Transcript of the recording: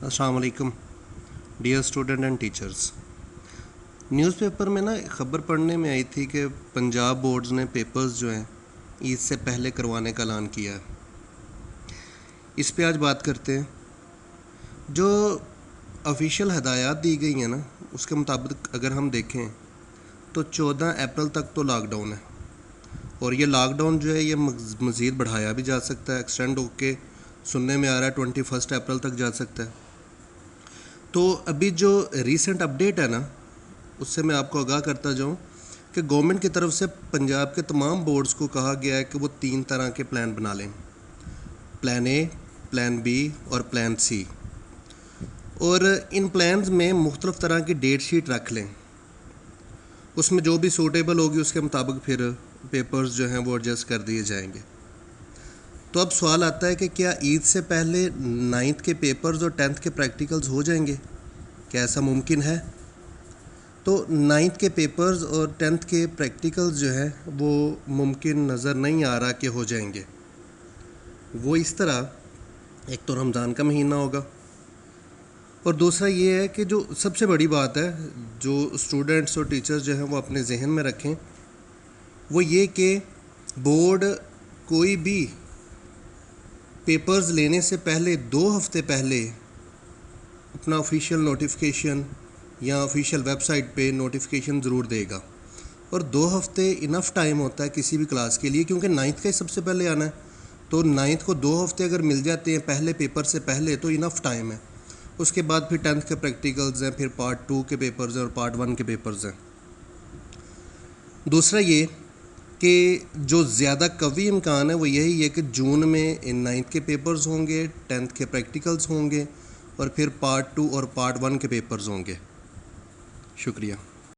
अस्सलाम वालेकुम dear student and teachers. Newspaper में ना ख़बर पढ़ने में आई थी कि पंजाब बोर्ड्स ने पेपर्स जो हैं ईद से पहले करवाने का ऐलान किया है। इस पे आज बात करते हैं। जो ऑफिशियल हदायत दी गई हैं ना, उसके मुताबिक अगर हम देखें तो 14 अप्रैल तक तो लॉकडाउन है, और ये लॉकडाउन जो है ये मज़ीद बढ़ाया भी जा सकता है, एक्सटेंड होके सुनने में आ रहा है 21 अप्रैल तक जा सकता है। तो अभी जो रीसेंट अपडेट है ना, उससे मैं आपको आगाह करता जाऊं कि गवर्नमेंट की तरफ से पंजाब के तमाम बोर्ड्स को कहा गया है कि वो 3 तरह के प्लान बना लें, प्लान ए, प्लान बी और प्लान सी। और इन प्लान्स में मुख्तलिफ़ तरह की डेट शीट रख लें, उसमें जो भी सूटेबल होगी उसके मुताबिक फिर पेपर्स जो हैं वो एडजस्ट कर दिए जाएंगे। तो अब सवाल आता है कि क्या ईद से पहले 9th के पेपर्स और 10th के प्रैक्टिकल्स हो जाएंगे? क्या ऐसा मुमकिन है? तो 9th के पेपर्स और 10th के प्रैक्टिकल्स जो है वो मुमकिन नज़र नहीं आ रहा कि हो जाएंगे। वो इस तरह, एक तो रमज़ान का महीना होगा, और दूसरा ये है कि जो सबसे बड़ी बात है जो स्टूडेंट्स और टीचर्स जो हैं वो अपने जहन में रखें, वो ये कि बोर्ड कोई भी पेपर्स लेने से पहले 2 हफ्ते पहले अपना ऑफिशियल नोटिफिकेशन या ऑफिशियल वेबसाइट पे नोटिफिकेशन ज़रूर देगा। और 2 हफ्ते इनफ टाइम होता है किसी भी क्लास के लिए, क्योंकि 9th का ही सबसे पहले आना है। तो 9th को 2 हफ्ते अगर मिल जाते हैं पहले पेपर से पहले तो इनफ टाइम है। उसके बाद फिर 10th के प्रैक्टिकल्स हैं, फिर पार्ट 2 के पेपर्स हैं और पार्ट 1 के पेपर्स हैं। दूसरा ये कि जो ज़्यादा कवी इम्कान है वो यही है कि जून में 9th के पेपर्स होंगे, 10th के प्रैक्टिकल्स होंगे और फिर पार्ट 2 और पार्ट 1 के पेपर्स होंगे। शुक्रिया।